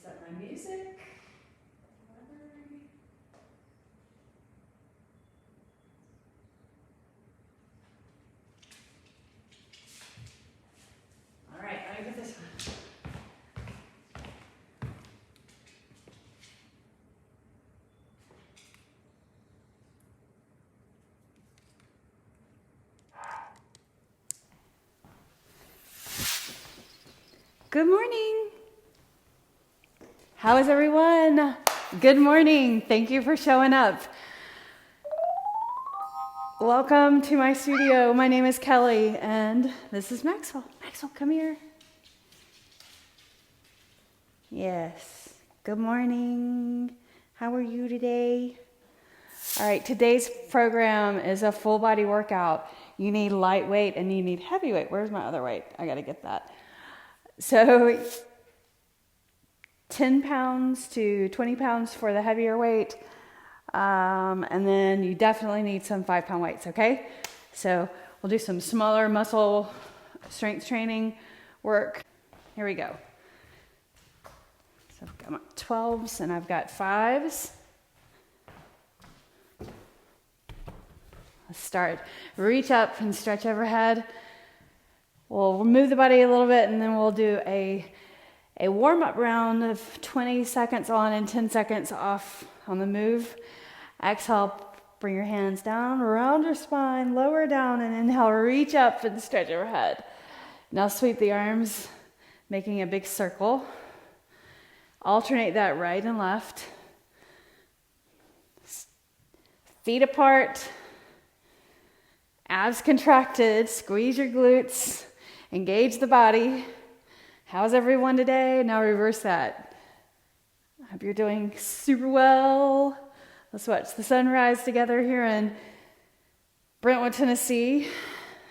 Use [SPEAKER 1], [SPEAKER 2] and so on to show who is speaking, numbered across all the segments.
[SPEAKER 1] Set my music. All right, I get this one. Good morning. How is everyone? Good morning. Thank you for showing up. Welcome to my studio. My name is Kelly, and this is Maxwell. Maxwell, come here. Yes. Good morning. How are you today? All right, today's program is a full body workout. You need lightweight and you need heavyweight. Where's my other weight? I got to get that. So 10 pounds to 20 pounds for the heavier weight. And then you definitely need some 5-pound weights, okay? So we'll do some smaller muscle strength training work. Here we go. So I've got my 12s and I've got 5s. Let's start. Reach up and stretch overhead. We'll move the body a little bit and then we'll do a warm-up round of 20 seconds on and 10 seconds off on the move. Exhale, bring your hands down, around your spine, lower down, and inhale, reach up and stretch overhead. Now sweep the arms, making a big circle. Alternate that right and left. Feet apart, abs contracted, squeeze your glutes, engage the body. How's everyone today? Now reverse that. I hope you're doing super well. Let's watch the sunrise together here in Brentwood, Tennessee.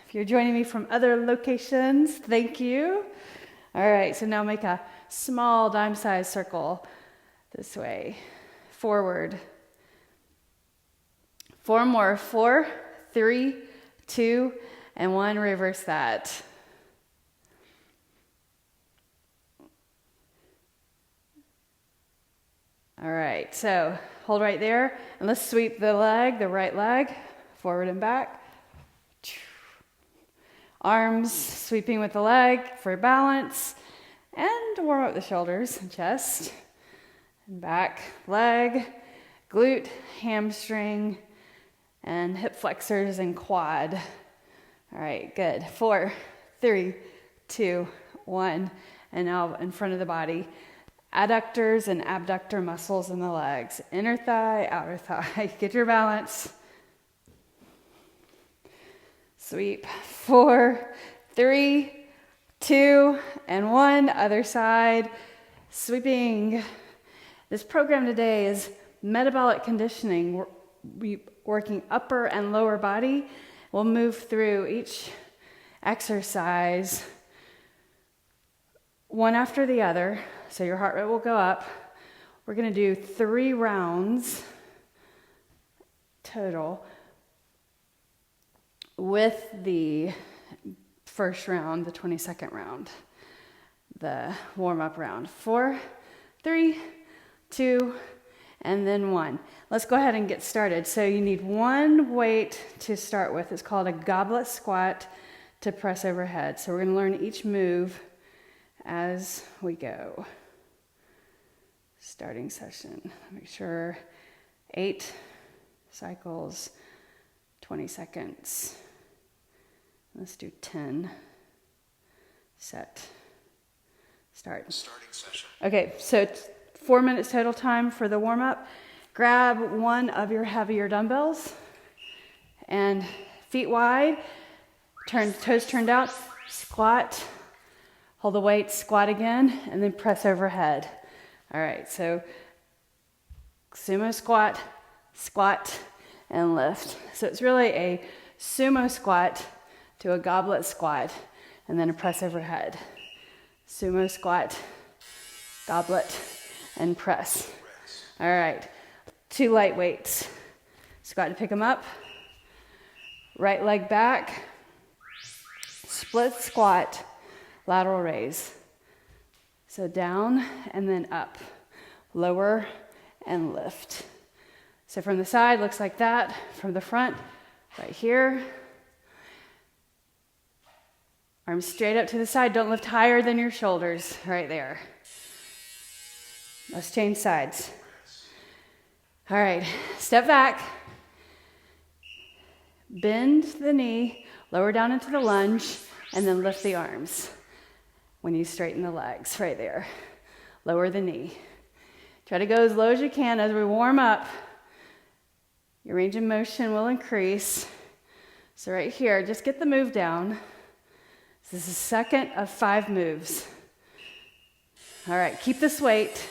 [SPEAKER 1] If you're joining me from other locations, thank you. All right, so now make a small dime-sized circle this way, forward. 4 more, 4, 3, 2, and 1, reverse that. All right, so hold right there, and let's sweep the leg, the right leg, forward and back. Arms sweeping with the leg for balance, and warm up the shoulders and chest, and back, leg, glute, hamstring, and hip flexors and quad. All right, good. 4, 3, 2, 1, and now in front of the body. Adductors and abductor muscles in the legs. Inner thigh, outer thigh. Get your balance. Sweep. 4, 3, 2, and 1. Other side. Sweeping. This program today is metabolic conditioning. We're working upper and lower body. We'll move through each exercise one after the other. So your heart rate will go up. We're going to do 3 rounds total with the first round, the 22nd round, the warm-up round. 4, 3, 2, and then 1. Let's go ahead and get started. So you need one weight to start with. It's called a goblet squat to press overhead. So we're going to learn each move as we go. Starting session. Make sure 8 cycles, 20 seconds. Let's do 10. Set. Start.
[SPEAKER 2] Starting session.
[SPEAKER 1] Okay, so 4 minutes total time for the warm-up. Grab one of your heavier dumbbells and feet wide, turn toes turned out, squat, hold the weight, squat again, and then press overhead. All right, so sumo squat, squat, and lift. So it's really a sumo squat to a goblet squat, and then a press overhead. Sumo squat, goblet, and press. All right, 2 light weights. Squat to pick them up. Right leg back. Split squat, lateral raise. So down and then up, lower and lift. So from the side, looks like that. From the front, right here. Arms straight up to the side. Don't lift higher than your shoulders, right there. Let's change sides. All right, step back. Bend the knee, lower down into the lunge, and then lift the arms. When you straighten the legs, right there. Lower the knee. Try to go as low as you can as we warm up. Your range of motion will increase. So right here, just get the move down. This is the second of 5 moves. All right, keep this weight.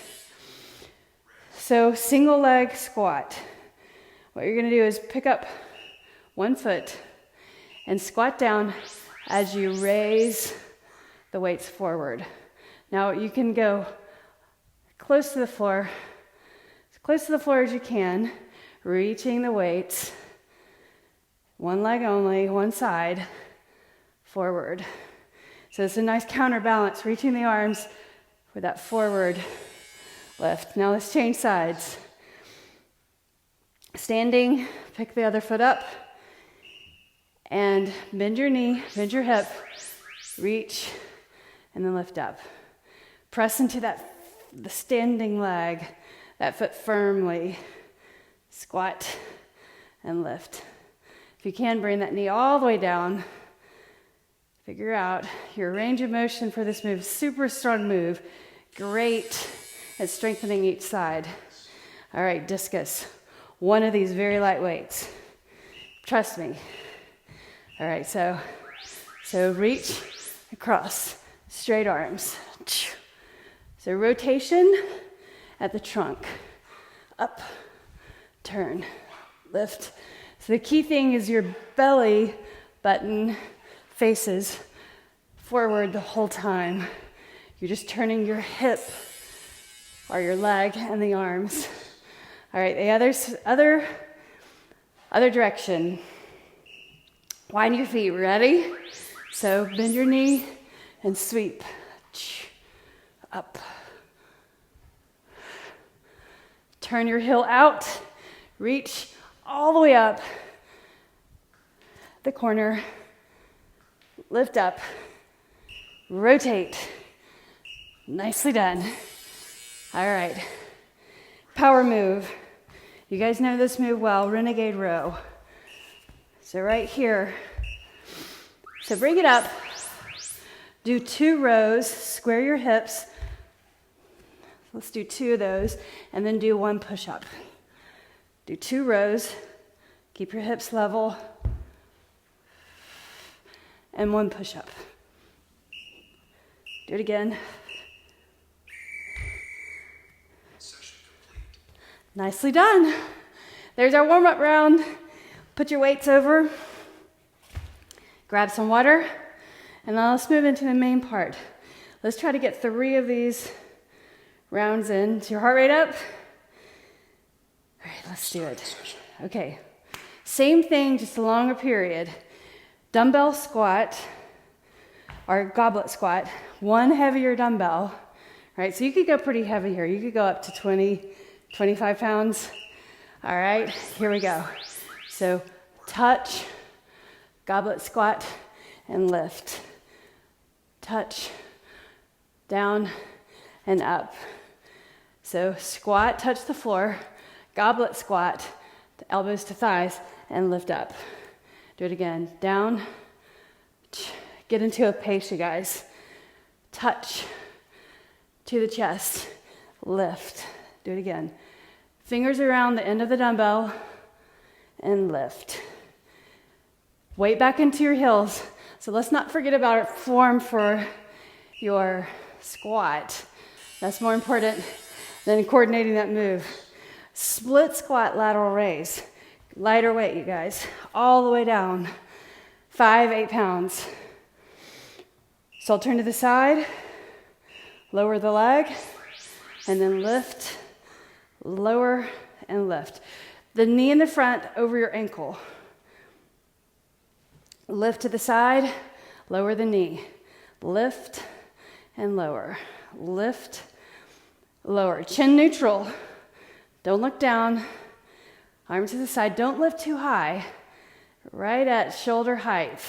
[SPEAKER 1] So single leg squat. What you're gonna do is pick up one foot and squat down as you raise the weights forward. Now you can go close to the floor, as close to the floor as you can, reaching the weights, one leg only, one side, forward. So it's a nice counterbalance, reaching the arms for that forward lift. Now let's change sides. Standing, pick the other foot up, and bend your knee, bend your hip, reach, and then lift up. Press into the standing leg, that foot firmly. Squat and lift. If you can, bring that knee all the way down. Figure out your range of motion for this move. Super strong move. Great at strengthening each side. All right, discus. One of these very light weights. Trust me. All right, so reach across, straight arms. So rotation at the trunk. Up, turn, lift. So the key thing is your belly button faces forward the whole time. You're just turning your hip or your leg and the arms. All right, the other direction. Wind your feet, ready? So bend your knee and sweep. Up. Turn your heel out. Reach all the way up the corner. Lift up. Rotate. Nicely done. All right. Power move. You guys know this move well, renegade row. So right here. So bring it up. Do 2 rows, square your hips. Let's do 2 of those, and then do 1 push-up. Do 2 rows, keep your hips level, and 1 push-up. Do it again. Session complete. Nicely done. There's our warm-up round. Put your weights over. Grab some water. And now let's move into the main part. Let's try to get 3 of these rounds in. Is your heart rate up? All right, let's do it. Okay. Same thing, just a longer period. Dumbbell squat, or goblet squat. 1 heavier dumbbell. All right, so you could go pretty heavy here. You could go up to 20, 25 pounds. All right, here we go. So touch, goblet squat, and lift. Touch, down, and up. So squat, touch the floor, goblet squat, elbows to thighs, and lift up. Do it again. Down, get into a pace, you guys. Touch to the chest, lift. Do it again. Fingers around the end of the dumbbell, and lift. Weight back into your heels. So let's not forget about our form for your squat. That's more important than coordinating that move. Split squat, lateral raise. Lighter weight, you guys. All the way down. 5, 8 pounds. So I'll turn to the side, lower the leg, and then lift, lower, and lift. The knee in the front over your ankle. Lift to the side, lower the knee. Lift and lower. Lift, lower. Chin neutral. Don't look down. Arm to the side. Don't lift too high. Right at shoulder height.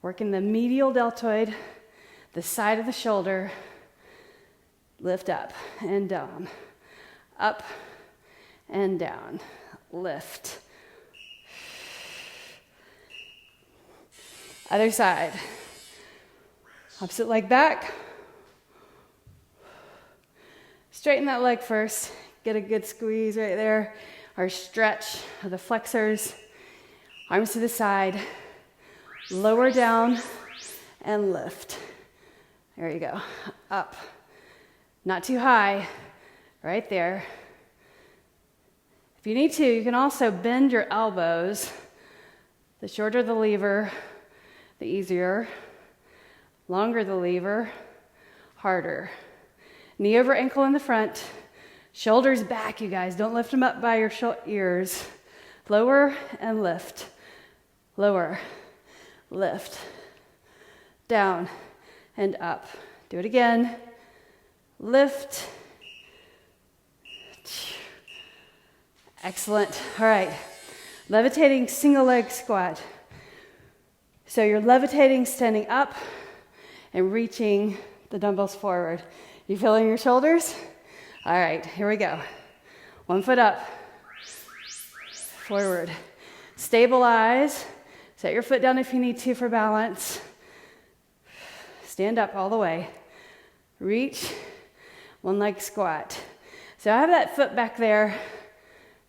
[SPEAKER 1] Working the medial deltoid, the side of the shoulder. Lift up and down. Up and down. Lift. Other side. Opposite leg back. Straighten that leg first. Get a good squeeze right there. Or stretch of the flexors. Arms to the side. Lower down and lift. There you go. Up. Not too high. Right there. If you need to, you can also bend your elbows. The shorter the lever, the easier. Longer the lever, harder. Knee over ankle in the front. Shoulders back, you guys. Don't lift them up by your ears. Lower and lift. Lower, lift. Down and up. Do it again. Lift. Excellent. All right. Levitating single leg squat. So you're levitating, standing up, and reaching the dumbbells forward. You feeling your shoulders? All right, here we go. 1 foot up, forward. Stabilize. Set your foot down if you need to for balance. Stand up all the way. Reach, 1 leg squat. So I have that foot back there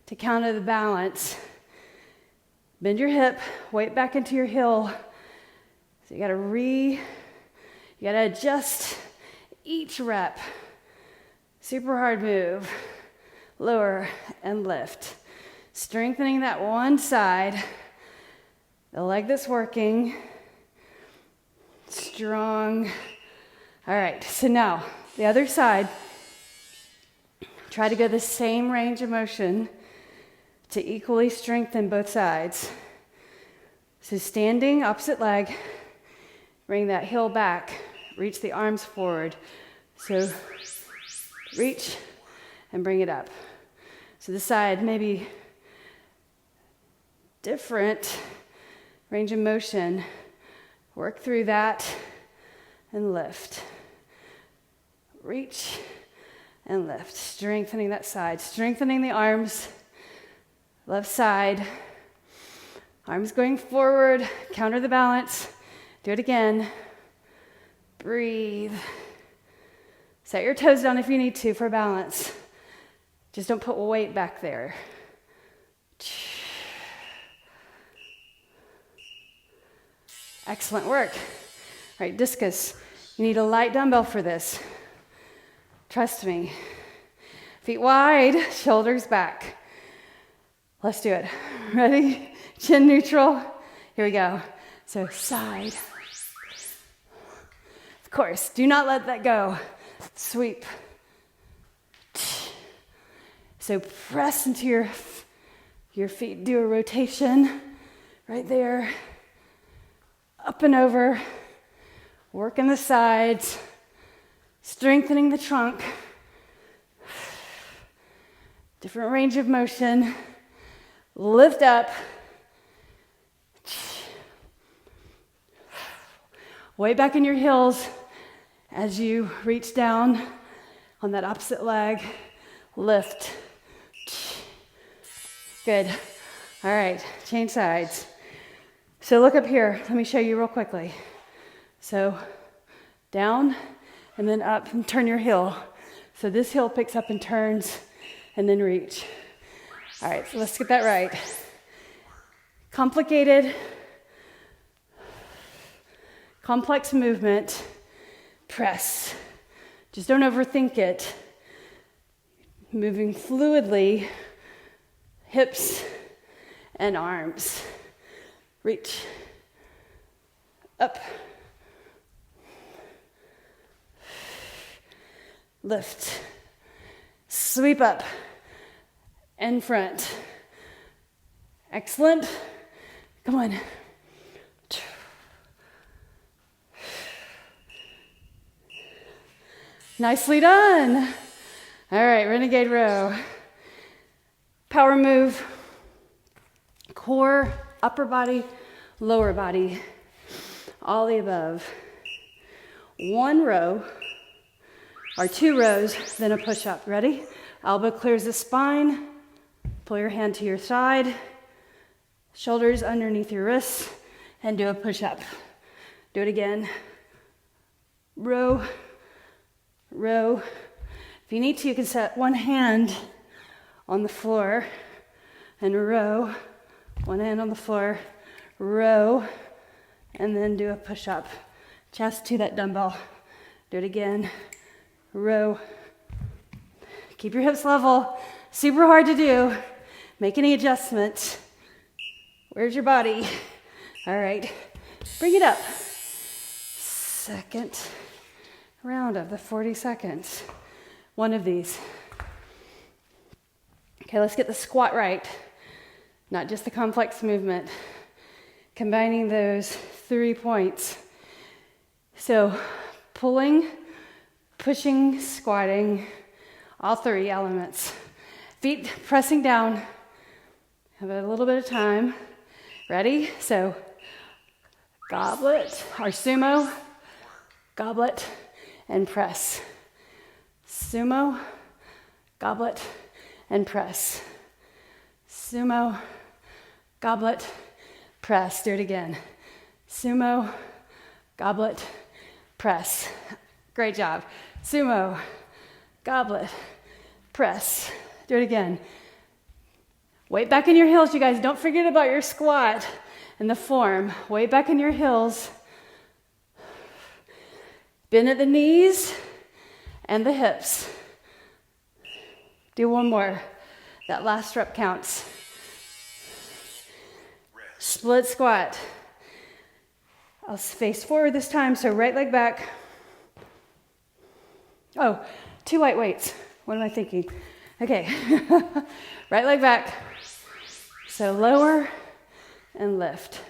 [SPEAKER 1] to counter the balance. Bend your hip, weight back into your heel. So you gotta adjust each rep. Super hard move. Lower and lift. Strengthening that one side. The leg that's working. Strong. All right, so now the other side. Try to go the same range of motion to equally strengthen both sides. So standing, opposite leg. Bring that heel back. Reach the arms forward. So reach and bring it up. So the side maybe different range of motion. Work through that and lift. Reach and lift. Strengthening that side. Strengthening the arms. Left side. Arms going forward. Counter the balance. Do it again. Breathe. Set your toes down if you need to for balance. Just don't put weight back there. Excellent work. All right, discus. You need a light dumbbell for this. Trust me. Feet wide, shoulders back. Let's do it. Ready? Chin neutral. Here we go. So side. Of course, do not let that go. Sweep. So press into your feet. Do a rotation right there. Up and over. Working the sides. Strengthening the trunk. Different range of motion. Lift up. Weight back in your heels as you reach down on that opposite leg. Lift. Good. All right, change sides. So look up here. Let me show you real quickly. So down and then up and turn your heel. So this heel picks up and turns and then reach. All right, so let's get that right. Complicated, complex movement. Press. Just don't overthink it. Moving fluidly, hips and arms. Reach. Up. Lift. Sweep up and front. Excellent. Come on. Nicely done. All right, renegade row. Power move. Core, upper body, lower body. All the above. One row, or 2 rows, then a push-up. Ready? Elbow clears the spine. Pull your hand to your side. Shoulders underneath your wrists. And do a push-up. Do it again. Row, row. If you need to, you can set one hand on the floor and row. One hand on the floor, row, and then do a push-up. Chest to that dumbbell. Do it again. Row. Keep your hips level. Super hard to do. Make any adjustments. Where's your body? All right. Bring it up. Second round of the 40 seconds. One of these. Okay, let's get the squat right. Not just the complex movement. Combining those 3 points. So pulling, pushing, squatting, all 3 elements. Feet pressing down. Have a little bit of time. Ready? So goblet or sumo, goblet, and press. Sumo, goblet, and press. Sumo, goblet, press. Do it again. Sumo, goblet, press. Great job. Sumo, goblet, press. Do it again. Weight back in your heels, you guys. Don't forget about your squat and the form. Weight back in your heels. Bend at the knees and the hips. Do one more. That last rep counts. Split squat. I'll face forward this time, so right leg back. Oh, 2 light weights. What am I thinking? Okay. Right leg back. So lower and lift.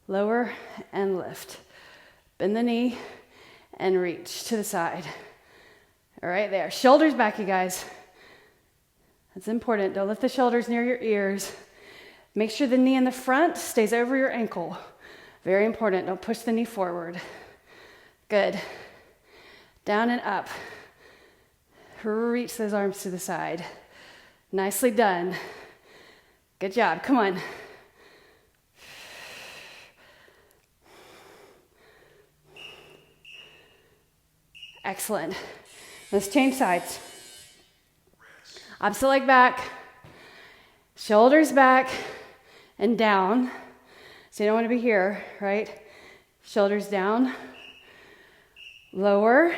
[SPEAKER 1] Lower and lift. Bend the knee and reach to the side. All right, there. Shoulders back, you guys. That's important. Don't lift the shoulders near your ears. Make sure the knee in the front stays over your ankle. Very important. Don't push the knee forward. Good. Down and up. Reach those arms to the side. Nicely done. Good job. Come on. Excellent. Let's change sides. Opposite leg back. Shoulders back and down. So you don't want to be here, right? Shoulders down. Lower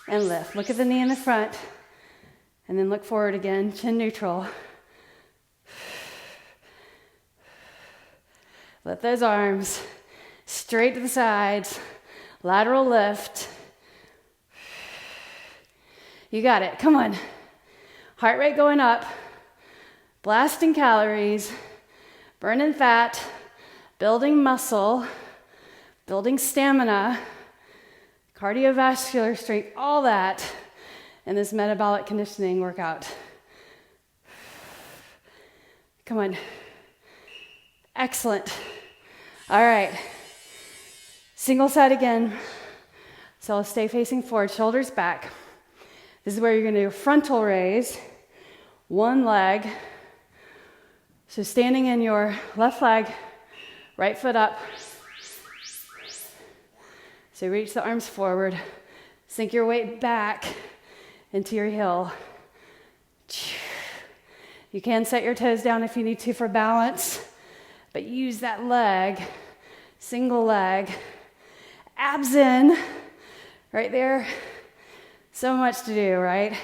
[SPEAKER 1] and lift. Look at the knee in the front. And then look forward again. Chin neutral. Lift those arms straight to the sides. Lateral lift. You got it. Come on. Heart rate going up. Blasting calories. Burning fat. Building muscle. Building stamina. Cardiovascular strength. All that in this metabolic conditioning workout. Come on. Excellent. All right. Single side again. So I'll stay facing forward, shoulders back. This is where you're going to do a frontal raise. One leg. So standing in your left leg, right foot up. So reach the arms forward. Sink your weight back into your heel. You can set your toes down if you need to for balance, but use that leg, single leg, abs in, right there. So much to do, right?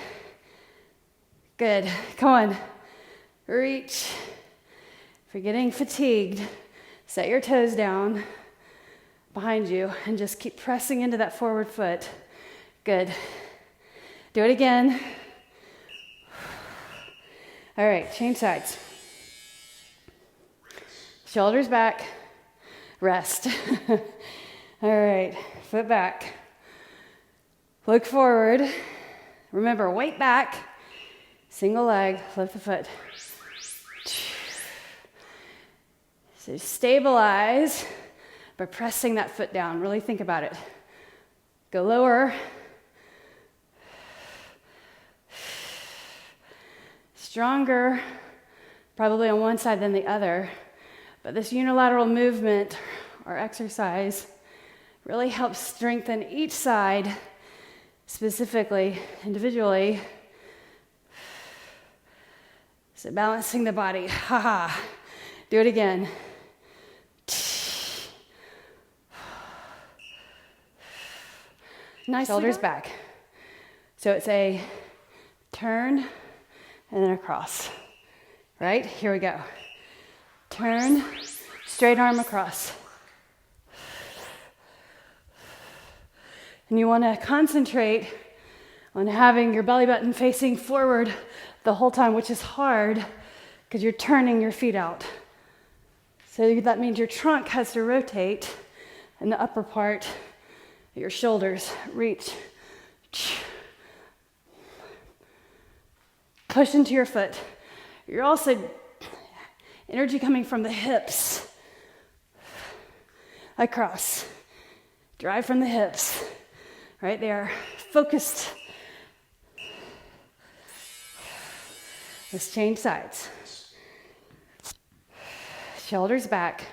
[SPEAKER 1] Good, come on, reach. If you're getting fatigued, set your toes down behind you and just keep pressing into that forward foot. Good. Do it again. All right, change sides. Shoulders back, rest. All right, foot back. Look forward. Remember, weight back, single leg, lift the foot. So stabilize by pressing that foot down. Really think about it. Go lower. Stronger, probably on one side than the other. But this unilateral movement or exercise really helps strengthen each side specifically, individually. So balancing the body. Ha. Do it again. Nice. Shoulders back. So it's a turn and then across. Right? Here we go. Turn, straight arm across. And you want to concentrate on having your belly button facing forward the whole time, which is hard because you're turning your feet out. So that means your trunk has to rotate and the upper part, your shoulders, reach. Push into your foot. You're also, energy coming from the hips. Across. Drive from the hips. Right there. Focused. Let's change sides. Shoulders back.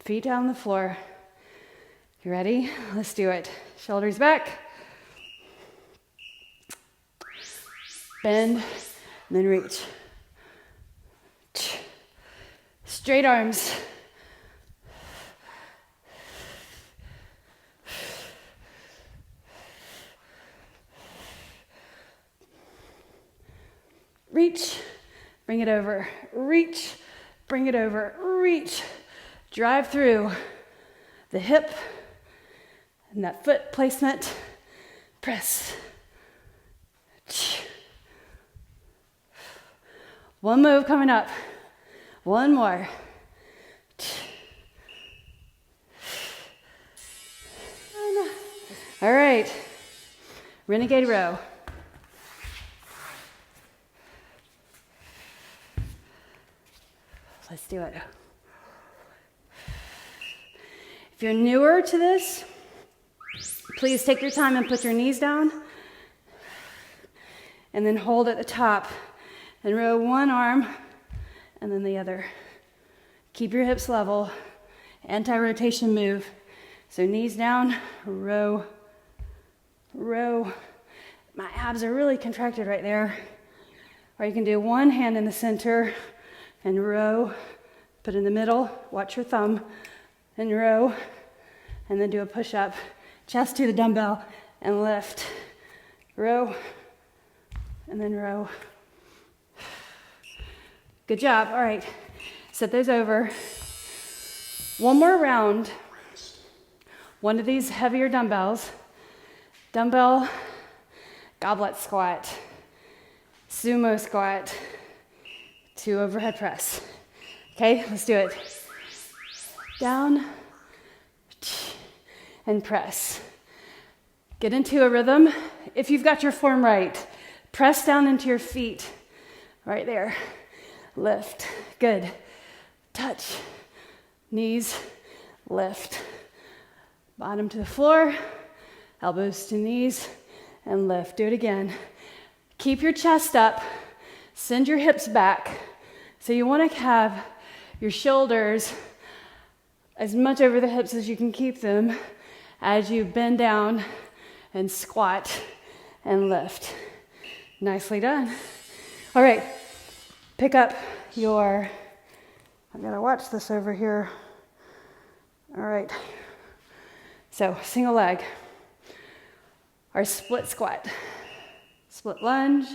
[SPEAKER 1] Feet down the floor. You ready? Let's do it. Shoulders back. Bend, and then reach. Straight arms. Reach, bring it over. Reach, bring it over. Reach. Drive through the hip and that foot placement. Press. One move coming up. One more. All right. Renegade row. Let's do it. If you're newer to this, please take your time and put your knees down. And then hold at the top. And row one arm and then the other. Keep your hips level. Anti-rotation move. So knees down, row, row. My abs are really contracted right there. Or you can do one hand in the center and row. Put in the middle, watch your thumb, and row. And then do a push-up. Chest to the dumbbell and lift. Row, and then row. Good job. All right. Set those over. One more round. One of these heavier dumbbells. Dumbbell goblet squat. Sumo squat. 2 overhead press. Okay, let's do it. Down and press. Get into a rhythm. If you've got your form right, press down into your feet. Right there. Lift. Good. Touch. Knees. Lift. Bottom to the floor. Elbows to knees. And lift. Do it again. Keep your chest up. Send your hips back. So you want to have your shoulders as much over the hips as you can keep them as you bend down and squat and lift. Nicely done. All right. Pick up your, I've got to watch this over here. All right. So single leg. Our split squat. Split lunge.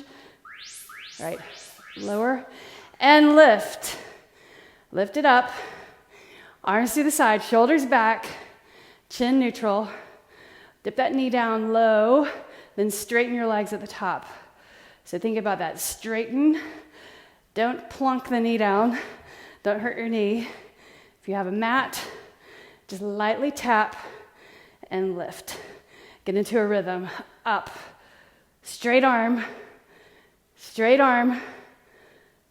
[SPEAKER 1] All right. Lower and lift. Lift it up. Arms to the side, shoulders back, chin neutral. Dip that knee down low, then straighten your legs at the top. So think about that. Straighten. Don't plunk the knee down. Don't hurt your knee. If you have a mat, just lightly tap and lift. Get into a rhythm. Up. Straight arm.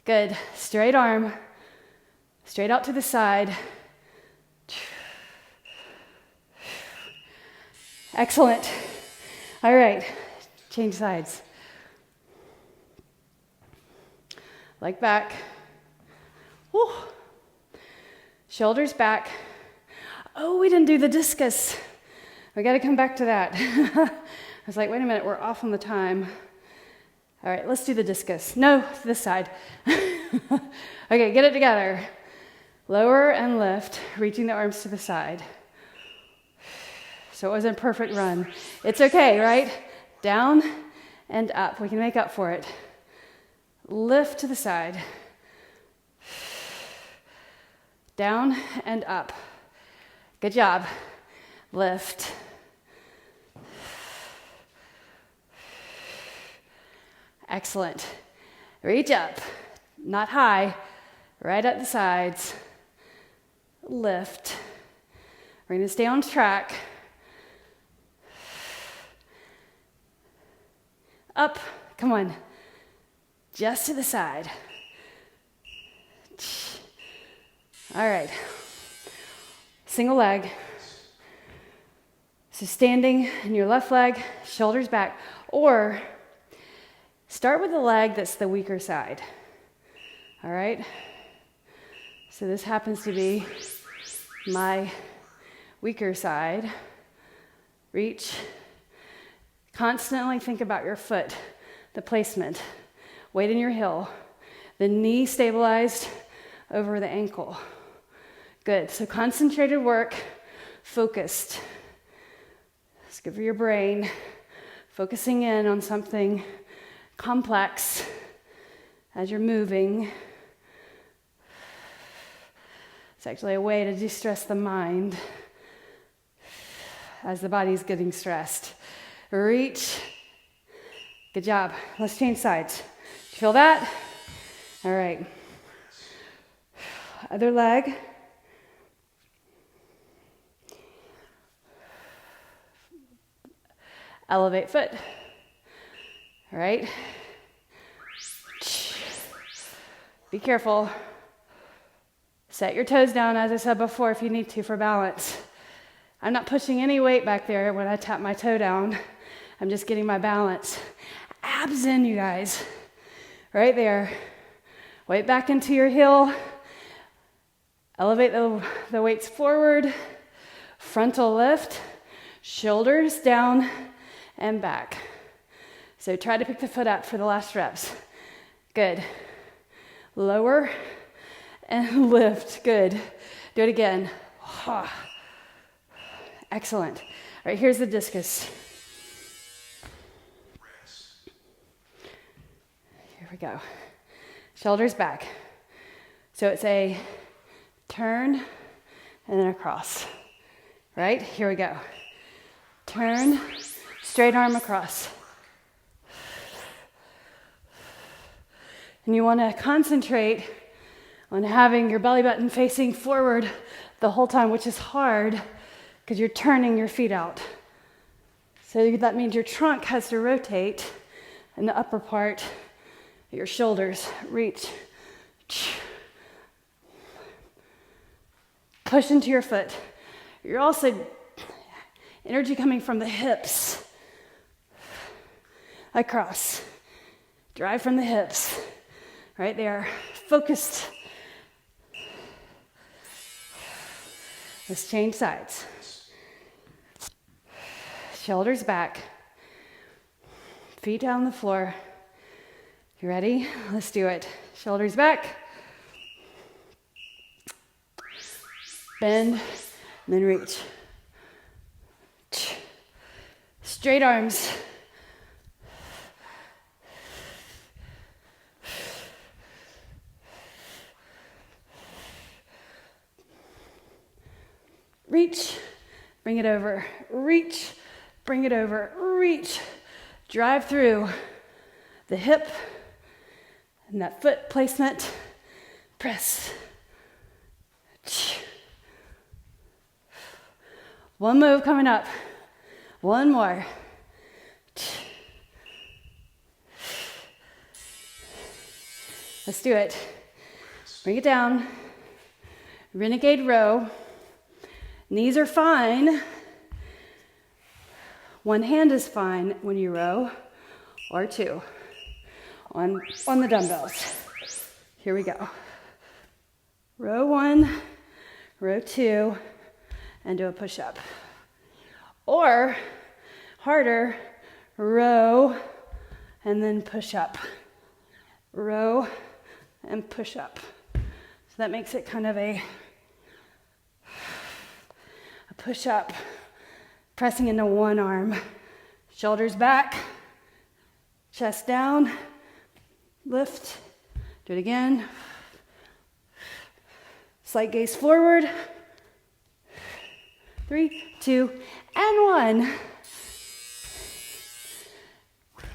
[SPEAKER 1] Good. Straight arm. Straight out to the side. Excellent. All right. Change sides. Leg back. Woo. Shoulders back. Oh, we didn't do the discus. We got to come back to that. I was like, wait a minute, we're off on the time. All right, let's do the discus. No, this side. Okay, get it together. Lower and lift, reaching the arms to the side. So it wasn't a perfect run. It's okay, right? Down and up. We can make up for it. Lift to the side. Down and up. Good job. Lift. Excellent. Reach up. Not high. Right at the sides. Lift. We're going to stay on track. Up. Come on. Just to the side. All right. Single leg. So standing in your left leg, shoulders back, or start with the leg that's the weaker side. All right? So this happens to be my weaker side. Reach. Constantly think about your foot, the placement, weight in your heel, the knee stabilized over the ankle. Good. So concentrated work, focused. It's good for your brain. Focusing in on something complex as you're moving. It's actually a way to de-stress the mind as the body's getting stressed. Reach. Good job. Let's change sides. You feel that? All right. Other leg. Elevate foot. All right. Be careful. Set your toes down, as I said before, if you need to for balance. I'm not pushing any weight back there when I tap my toe down. I'm just getting my balance. Abs in, you guys. Right there. Weight back into your heel. Elevate the weights forward. Frontal lift. Shoulders down and back. So try to pick the foot up for the last reps. Good. Lower and lift. Good. Do it again. Excellent. All right, here's the discus. Here we go. Shoulders back. So it's a turn and then across. Right? Here we go. Turn, straight arm across. And you want to concentrate on having your belly button facing forward the whole time, which is hard because you're turning your feet out. So that means your trunk has to rotate in the upper part, your shoulders. Reach. Push into your foot. You're also energy coming from the hips. Across. Drive from the hips. Right there. Focused. Let's change sides. Shoulders back. Feet down on the floor. You ready? Let's do it. Shoulders back. Bend, and then reach. Straight arms. Reach, bring it over. Reach, bring it over. Reach. Drive through the hip and that foot placement. Press. One move coming up. One more. Let's do it. Bring it down. Renegade row. Knees are fine. One hand is fine when you row, or two on the dumbbells. Here we go. Row one, row two, and do a push-up. Or harder, row and then push up. Row and push up. So that makes it kind of a push up, pressing into one arm. Shoulders back, chest down, lift, do it again. Slight gaze forward. 3, 2, and 1.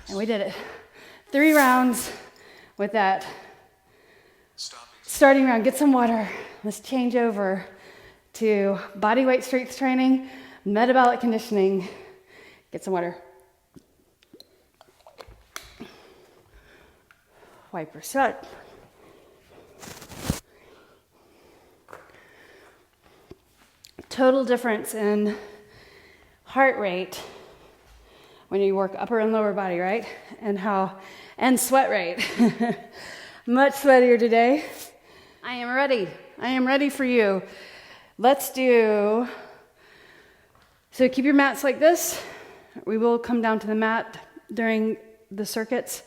[SPEAKER 1] And we did it. 3 rounds with that. Starting round, get some water. Let's change over to body weight strength training, metabolic conditioning. Get some water. Wipe your sweat. Total difference in heart rate when you work upper and lower body, right? And sweat rate. Much sweatier today. I am ready. I am ready for you. Let's do, so keep your mats like this. We will come down to the mat during the circuits.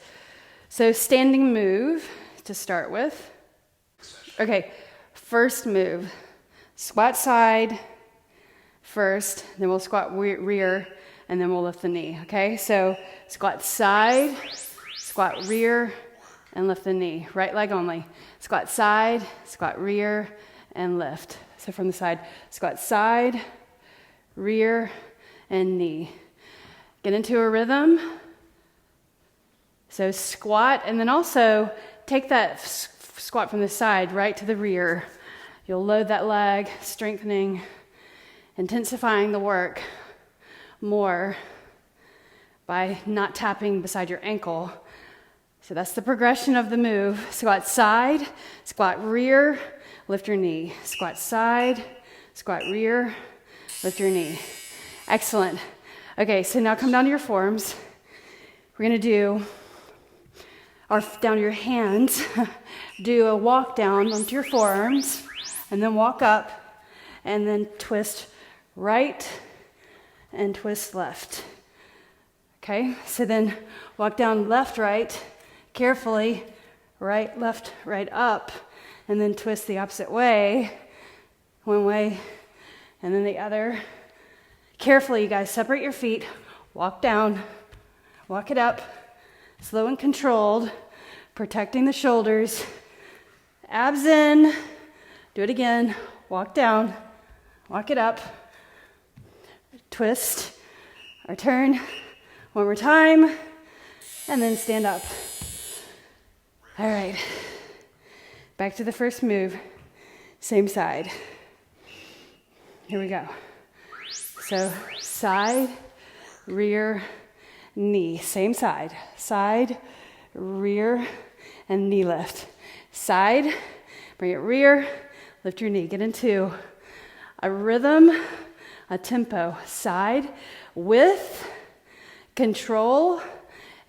[SPEAKER 1] So standing move to start with. Okay, first move. Squat side first, then we'll squat rear, and then we'll lift the knee, okay? So squat side, squat rear, and lift the knee. Right leg only. Squat side, squat rear, and lift. So from the side, squat side, rear, and knee. Get into a rhythm. So squat, and then also take that squat from the side right to the rear. You'll load that leg, strengthening, intensifying the work more by not tapping beside your ankle. So that's the progression of the move. Squat side, squat rear, lift your knee. Squat side, squat rear, lift your knee. Excellent. Okay, so now come down to your forearms. We're gonna do, or down to your hands, do a walk down onto your forearms, and then walk up, and then twist right and twist left. Okay, so then walk down left, right, carefully, right, left, right, up, and then twist the opposite way, one way, and then the other. Carefully, you guys, separate your feet, walk down, walk it up, slow and controlled, protecting the shoulders, abs in, do it again, walk down, walk it up, twist, or turn, one more time, and then stand up. All right, back to the first move, same side. Here we go. So side, rear, knee, same side. Side, rear, and knee lift. Side, bring it rear, lift your knee. Get into a rhythm, a tempo. Side, with control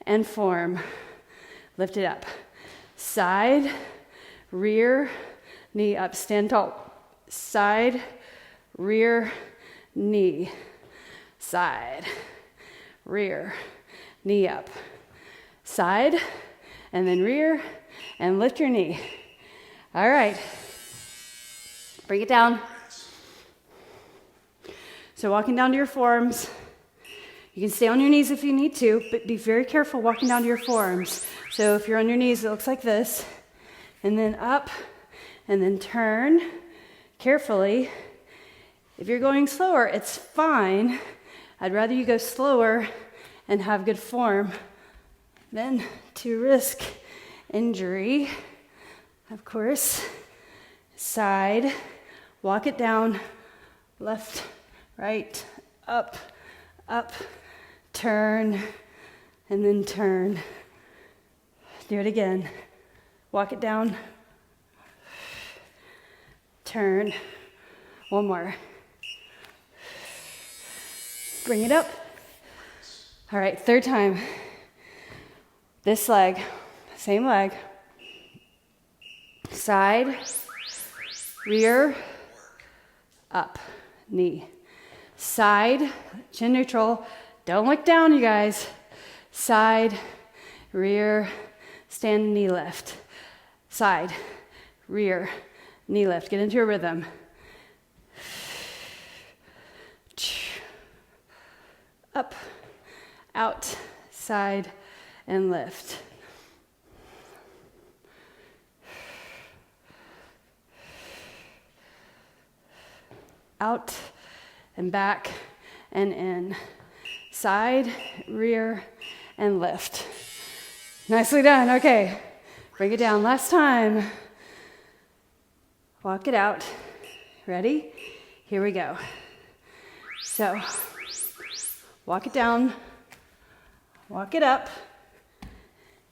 [SPEAKER 1] and form. Lift it up. Side, rear, knee up. Stand tall. Side, rear, knee. Side, rear, knee up. Side, and then rear, and lift your knee. All right. Bring it down. So walking down to your forearms. You can stay on your knees if you need to, but be very careful walking down to your forearms. So if you're on your knees, it looks like this. And then up, and then turn carefully. If you're going slower, it's fine. I'd rather you go slower and have good form than to risk injury. Of course, side, walk it down, left, right, up, up, turn, and then turn. Do it again. Walk it down. Turn. One more. Bring it up. All right, third time. This leg, same leg. Side, rear, up, knee. Side, chin neutral. Don't look down, you guys. Side, rear, stand, knee lift. Side, rear, knee lift. Get into a rhythm. Up, out, side, and lift. Out and back and in. Side, rear, and lift. Nicely done. Okay, bring it down. Last time. Walk it out. Ready? Here we go. So, walk it down. Walk it up.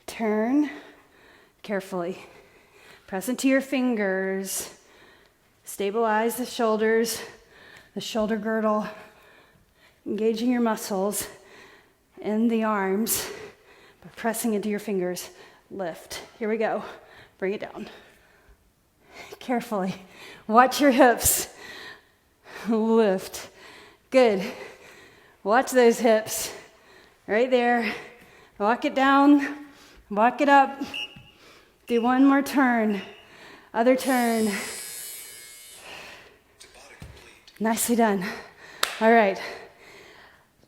[SPEAKER 1] Turn carefully. Press into your fingers. Stabilize the shoulders, the shoulder girdle, engaging your muscles in the arms, by pressing into your fingers. Lift. Here we go. Bring it down. Carefully. Watch your hips. Lift. Good. Watch those hips. Right there. Walk it down. Walk it up. Do one more turn. Other turn. Nicely done. All right.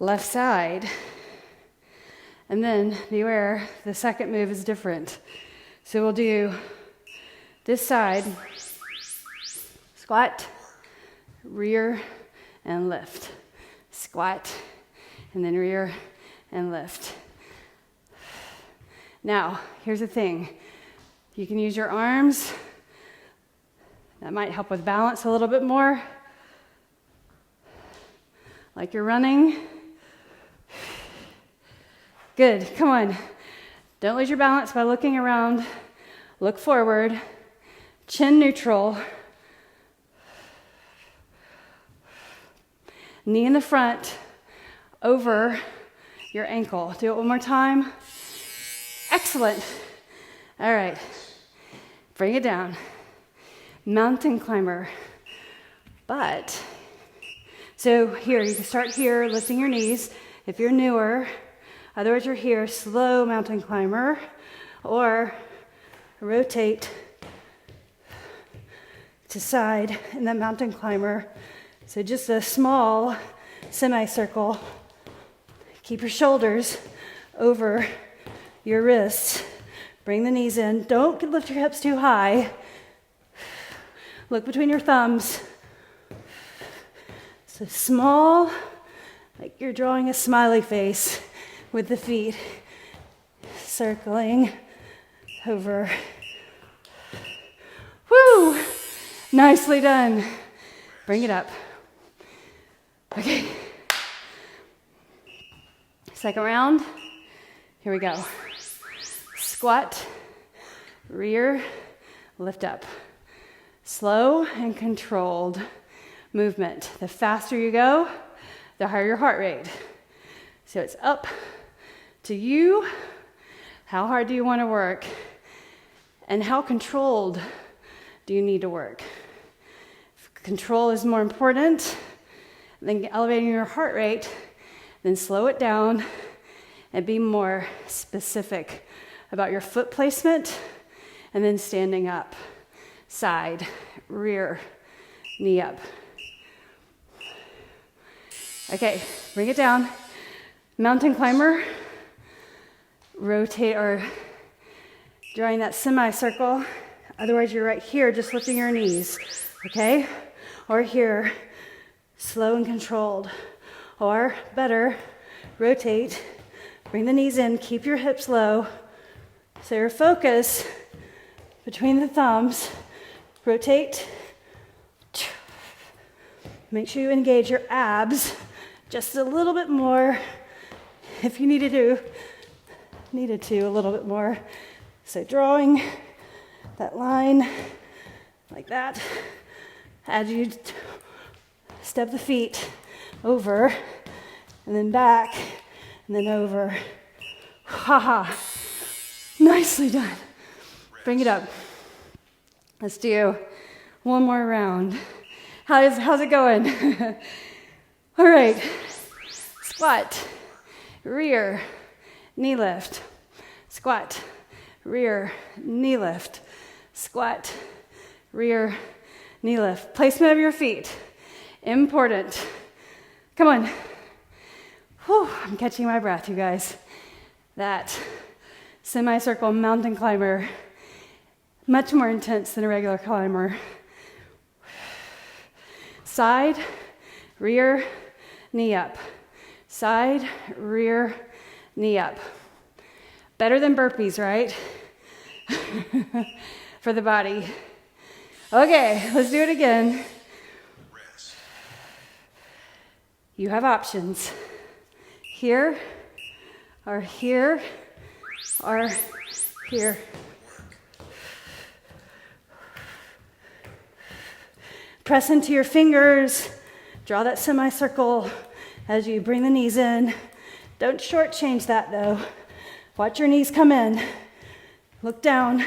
[SPEAKER 1] Left side. And then beware, the second move is different. So we'll do this side. Squat, rear, and lift. Squat, and then rear, and lift. Now, here's the thing. You can use your arms. That might help with balance a little bit more. Like you're running. Good, come on. Don't lose your balance by looking around. Look forward. Chin neutral. Knee in the front, over your ankle. Do it one more time. Excellent. All right, bring it down. Mountain climber. But, so here, you can start here, lifting your knees. If you're newer, otherwise you're here, slow mountain climber, or rotate to side in that mountain climber. So just a small semicircle. Keep your shoulders over your wrists. Bring the knees in. Don't lift your hips too high. Look between your thumbs. So small, like you're drawing a smiley face with the feet. Circling over. Woo! Nicely done. Bring it up. Okay. Second round. Here we go. Squat, rear, lift up. Slow and controlled movement. The faster you go, the higher your heart rate. So it's up to you. How hard do you want to work? And how controlled do you need to work? If control is more important than elevating your heart rate, then slow it down and be more specific about your foot placement and then standing up. Side, rear, knee up. Okay, bring it down. Mountain climber. Rotate or drawing that semicircle. Otherwise, you're right here, just lifting your knees, okay? Or here, slow and controlled. Or better, rotate, bring the knees in, keep your hips low. So your focus between the thumbs, rotate. Make sure you engage your abs Just a little bit more if you needed to, a little bit more. So drawing that line like that as you step the feet over and then back and then over. Ha. Nicely done. Bring it up. Let's do one more round. How's it going? All right. Squat, rear, knee lift. Squat, rear, knee lift. Squat, rear, knee lift. Placement of your feet. Important. Come on. Whew, I'm catching my breath, you guys. That semicircle mountain climber, much more intense than a regular climber. Side, rear, knee up. Side, rear, knee up. Better than burpees, right? For the body. Okay, let's do it again. You have options. Here, or here, or here. Press into your fingers. Draw that semicircle as you bring the knees in. Don't shortchange that though. Watch your knees come in. Look down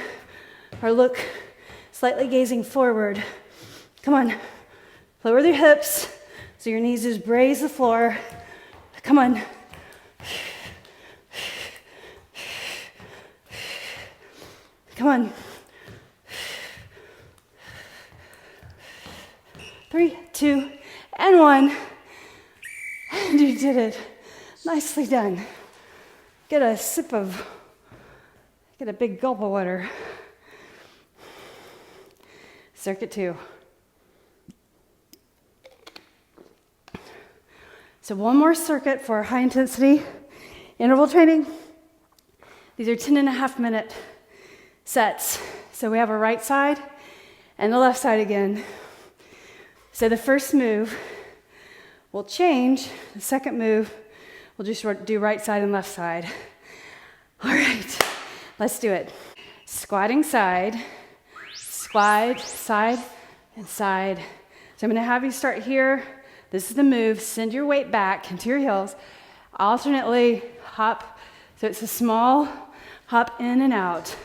[SPEAKER 1] or look slightly gazing forward. Come on. Lower the hips so your knees just graze the floor. Come on. Come on. 3, 2, and 1. And you did it. Nicely done. Get a big gulp of water. Circuit 2. So one more circuit for high intensity interval training. These are 10.5-minute sets. So we have a right side and the left side again. So the first move will change. The second move, we'll just do right side and left side. All right, let's do it. Squatting side, squat, side, and side. So I'm gonna have you start here. This is the move. Send your weight back into your heels. Alternately hop. So it's a small hop in and out.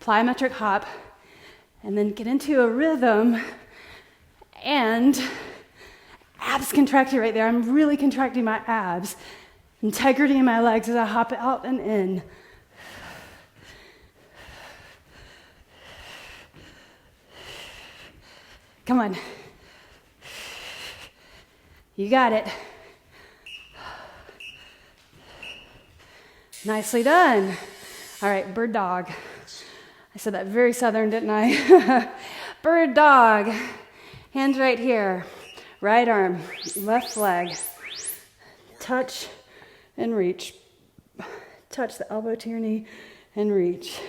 [SPEAKER 1] Plyometric hop. And then get into a rhythm. And abs contracted right there. I'm really contracting my abs. Integrity in my legs as I hop out and in. Come on. You got it. Nicely done. All right, bird dog. I said that very southern, didn't I? Bird dog. Hands right here. Right arm, left leg. Touch and reach. Touch the elbow to your knee and reach.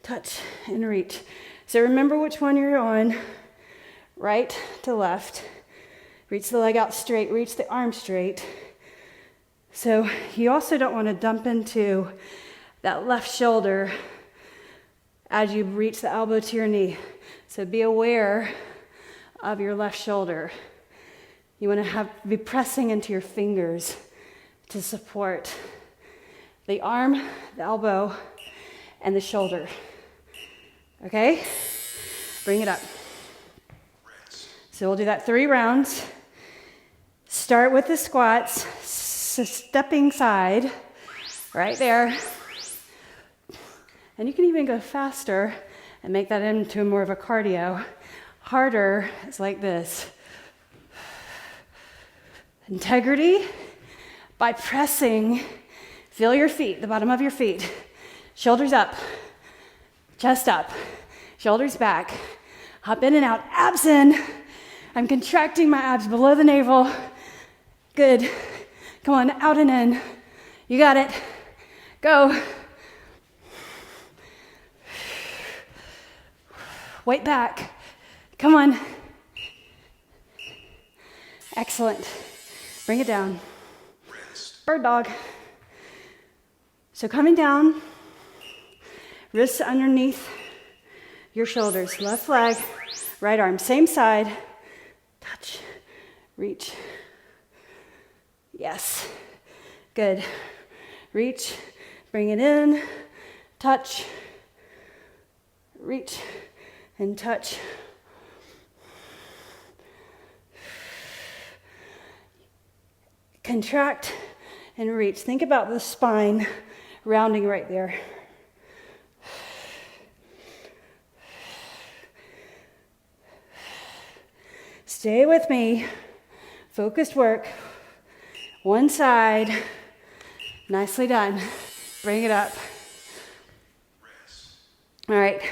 [SPEAKER 1] Touch and reach. So remember which one you're on. Right to left. Reach the leg out straight, reach the arm straight. So you also don't want to dump into that left shoulder as you reach the elbow to your knee. So be aware of your left shoulder. You want to be pressing into your fingers to support the arm, the elbow, and the shoulder. Okay? Bring it up. So we'll do that 3 rounds. Start with the squats, stepping side, right there. And you can even go faster and make that into more of a cardio. Harder is like this. Integrity by pressing. Feel your feet, the bottom of your feet. Shoulders up, chest up, shoulders back. Hop in and out, abs in. I'm contracting my abs below the navel. Good. Come on, out and in. You got it. Go. Weight back. Come on. Excellent. Bring it down. Bird dog. So coming down, wrists underneath your shoulders. Left leg, right arm, same side. Touch, reach. Yes. Good. Reach, bring it in, touch, reach, and touch. Contract and reach. Think about the spine rounding right there. Stay with me. Focused work. One side. Nicely done. Bring it up. All right.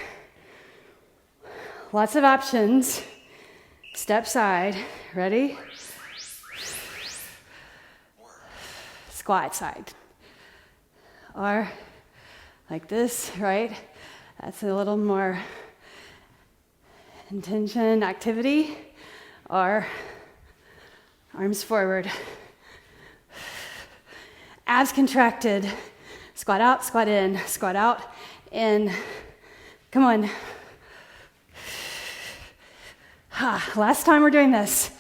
[SPEAKER 1] Lots of options. Step side. Ready? Squat side. Or like this, right? That's a little more intention activity. Or arms forward. Abs contracted. Squat out, squat in, squat out, in. Come on. Last time we're doing this.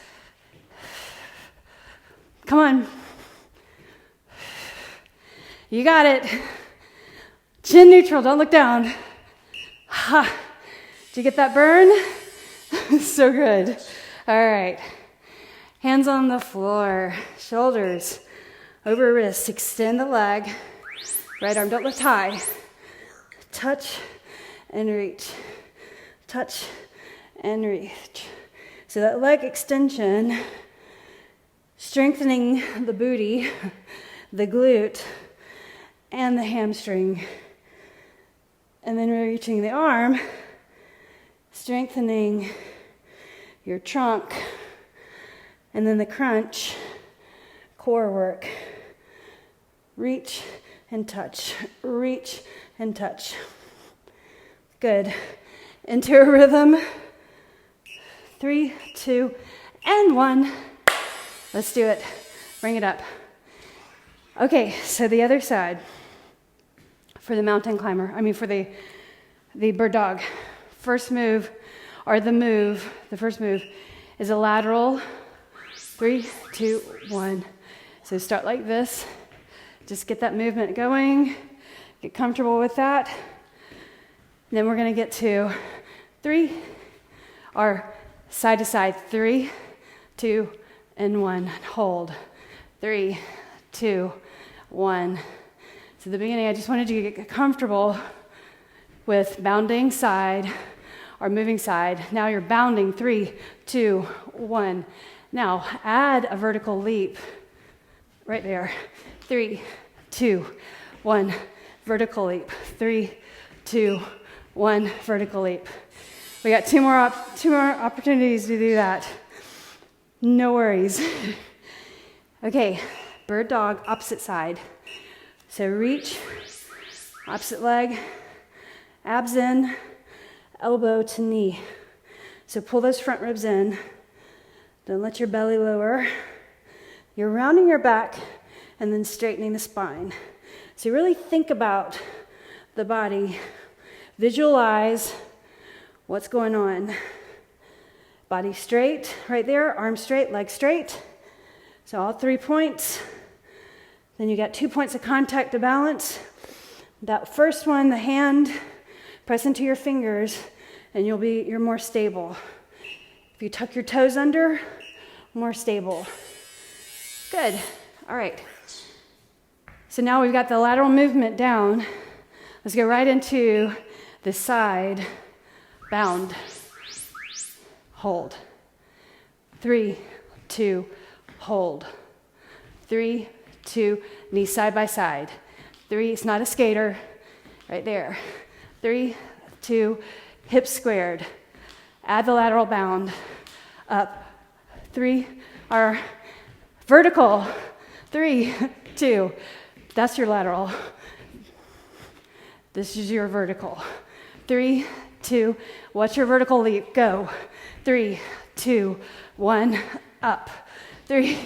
[SPEAKER 1] Come on. You got it. Chin neutral, don't look down. Did you get that burn? So good. All right. Hands on the floor, shoulders over wrists. Extend the leg. Right arm, don't lift high. Touch and reach. Touch and reach. So that leg extension, strengthening the booty, the glute, and the hamstring. And then we're reaching the arm, strengthening your trunk, and then the crunch, core work. Reach and touch, reach and touch. Good. Into a rhythm. 3, 2, and 1. Let's do it. Bring it up. Okay, so the other side. For the mountain climber, for the bird dog. First move, the first move is a lateral. 3, 2, 1. So start like this. Just get that movement going. Get comfortable with that. And then we're going to get to 3, or side to side. 3, 2, and 1. Hold. 3, 2, 1. So at the beginning, I just wanted you to get comfortable with bounding side or moving side. Now you're bounding. 3, 2, 1. Now add a vertical leap right there. 3, 2, 1. Vertical leap. 3, 2, 1. Vertical leap. We got two more opportunities to do that. No worries. Okay, bird dog, opposite side. So reach, opposite leg, abs in, elbow to knee. So pull those front ribs in. Don't let your belly lower. You're rounding your back and then straightening the spine. So really think about the body. Visualize what's going on. Body straight, right there, arms straight, legs straight. So all 3 points. Then you got 2 points of contact to balance. That first one, the hand, press into your fingers, and you're more stable. If you tuck your toes under, more stable. Good. All right. So now we've got the lateral movement down. Let's go right into the side bound. Hold. 3, 2, hold. 3, 2, knees side by side. 3, it's not a skater, right there. 3, 2, hips squared. Add the lateral bound. Up. 3, or vertical. 3, 2, that's your lateral. This is your vertical. 3, 2, what's your vertical leap? Go. 3, 2, 1, up. 3,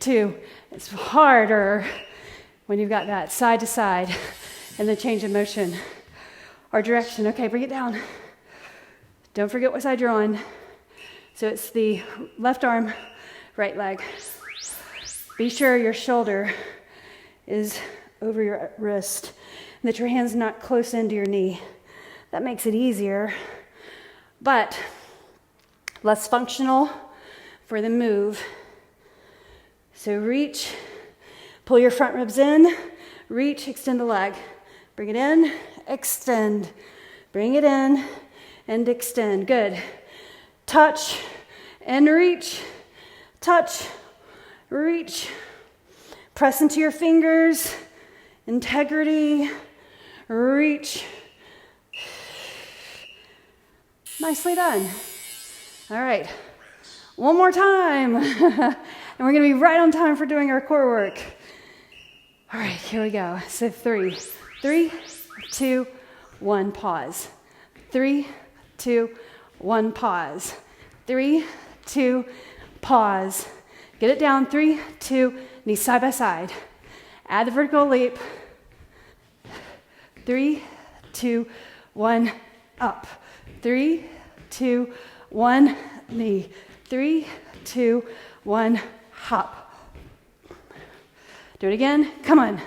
[SPEAKER 1] 2. It's harder when you've got that side to side and the change of motion or direction. Okay, bring it down. Don't forget what side you're on. So it's the left arm, right leg. Be sure your shoulder is over your wrist and that your hand's not close into your knee. That makes it easier, but less functional for the move. So reach, pull your front ribs in, reach, extend the leg. Bring it in, extend. Bring it in and extend. Good. Touch and reach. Touch, reach. Press into your fingers. Integrity. Reach. Nicely done. All right. One more time. And we're going to be right on time for doing our core work. All right, here we go. So 3, 2, 1, pause. 3, 2, 1, pause. 3, 2, pause. Get it down. 3, 2, knees side by side. Add the vertical leap. 3, 2, 1, up. 3, 2, 1, knee. 3, 2, 1, hop. Do it again. Come on.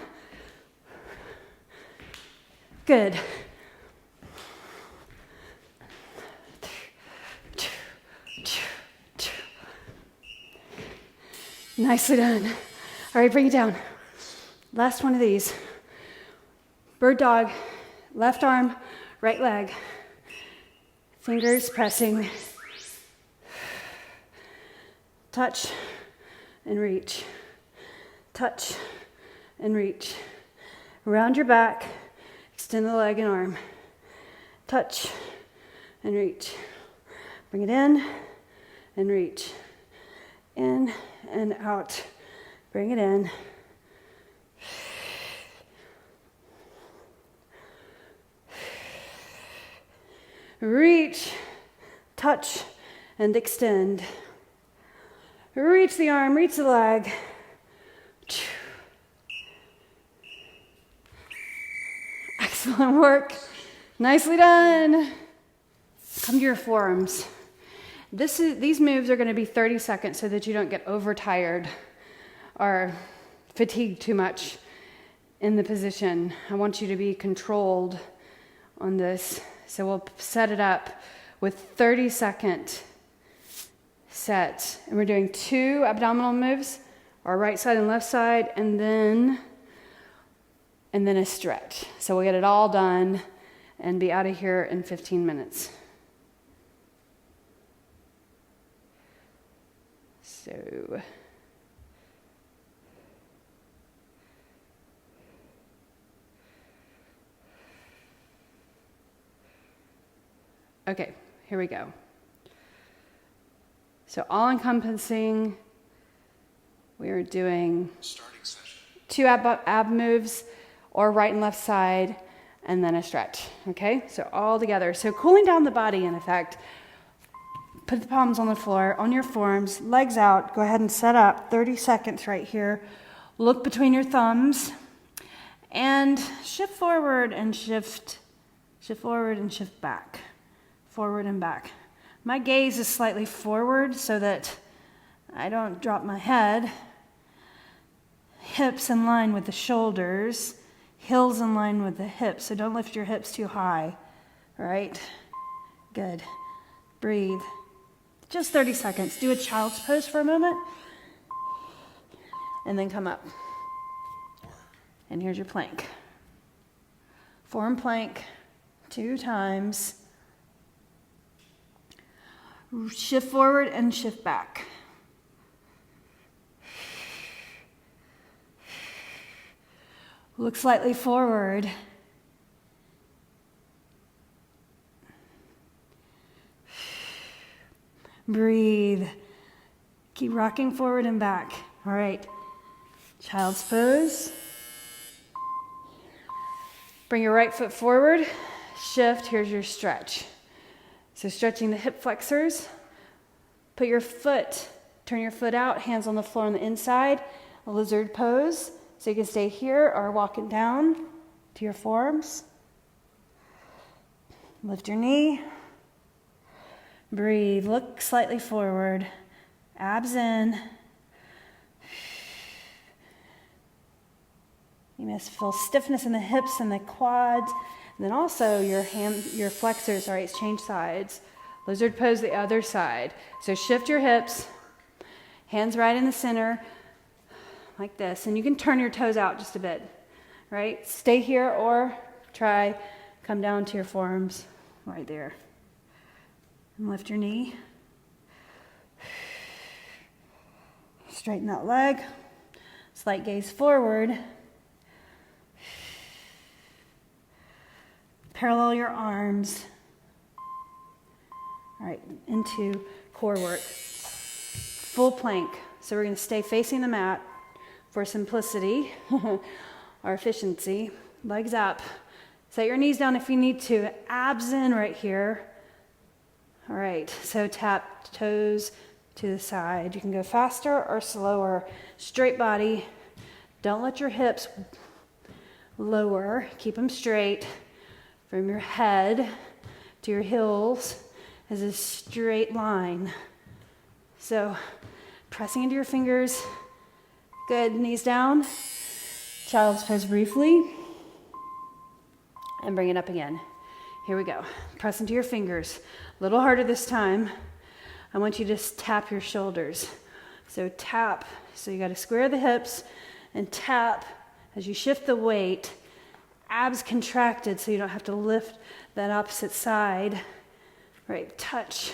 [SPEAKER 1] Good. Nicely done. All right, bring it down. Last one of these. Bird dog, left arm, right leg. Fingers pressing. Touch and reach. Touch and reach. Round your back, extend the leg and arm. Touch and reach. Bring it in and reach. In and out. Bring it in. Reach, touch, and extend. Reach the arm, reach the leg. Excellent work. Nicely done. Come to your forearms. These moves are going to be 30 seconds so that you don't get overtired or fatigued too much in the position. I want you to be controlled on this. So we'll set it up with 30-second sets. And we're doing 2 abdominal moves, our right side and left side, and then a stretch. So we'll get it all done and be out of here in 15 minutes. So okay, here we go. So all-encompassing, we are doing 2 ab moves, or right and left side, and then a stretch, okay? So all together. So cooling down the body, in effect. Put the palms on the floor, on your forearms, legs out. Go ahead and set up 30 seconds right here. Look between your thumbs, and shift forward and shift forward and shift back. Forward and back. My gaze is slightly forward so that I don't drop my head. Hips in line with the shoulders. Heels in line with the hips. So don't lift your hips too high. All right? Good. Breathe. Just 30 seconds. Do a child's pose for a moment. And then come up. And here's your plank. Form plank 2 times. Shift forward and shift back. Look slightly forward. Breathe. Keep rocking forward and back. All right. Child's pose. Bring your right foot forward. Shift. Here's your stretch. So stretching the hip flexors. Put your foot Turn your foot out, hands on the floor on the inside, a lizard pose. So you can stay here or walk it down to your forearms. Lift your knee. Breathe, look slightly forward. Abs in. You must feel stiffness in the hips and the quads. And then also your flexors, all right, change sides. Lizard pose the other side. So shift your hips, hands right in the center, like this. And you can turn your toes out just a bit, right? Stay here or try, come down to your forearms right there. And lift your knee. Straighten that leg. Slight gaze forward. Parallel your arms. All right, into core work. Full plank. So we're going to stay facing the mat for simplicity or efficiency. Legs up. Set your knees down if you need to. Abs in right here. All right, so tap toes to the side. You can go faster or slower. Straight body. Don't let your hips lower. Keep them straight. From your head to your heels is a straight line. So pressing into your fingers. Good, knees down. Child's pose briefly. And bring it up again. Here we go. Press into your fingers. A little harder this time. I want you to just tap your shoulders. So tap. So you got to square the hips and tap as you shift the weight. Abs contracted so you don't have to lift that opposite side. Right, touch.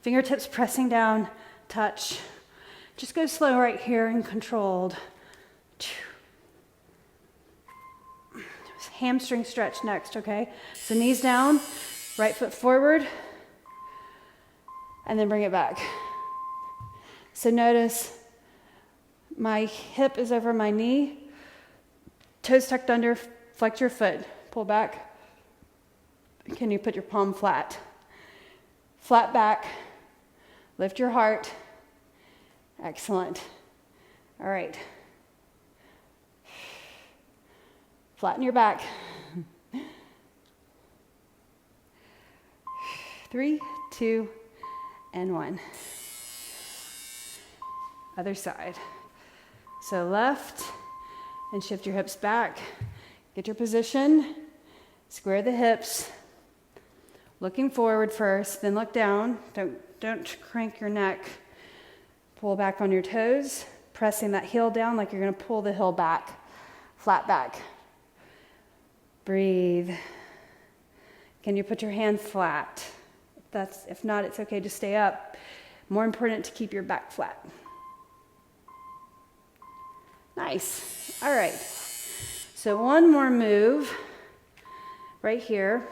[SPEAKER 1] Fingertips pressing down, touch. Just go slow right here and controlled. Hamstring stretch next, okay? So knees down, right foot forward, and then bring it back. So notice my hip is over my knee, toes tucked under, flex your foot, pull back. Can you put your palm flat? Flat back, lift your heart. Excellent. All right. Flatten your back. 3, 2, and 1. Other side. So left, and shift your hips back. Get your position. Square the hips. Looking forward first, then look down. Don't crank your neck. Pull back on your toes, pressing that heel down like you're going to pull the heel back. Flat back. Breathe. Can you put your hands flat? If not, it's okay to stay up. More important to keep your back flat. Nice. All right. So one more move right here.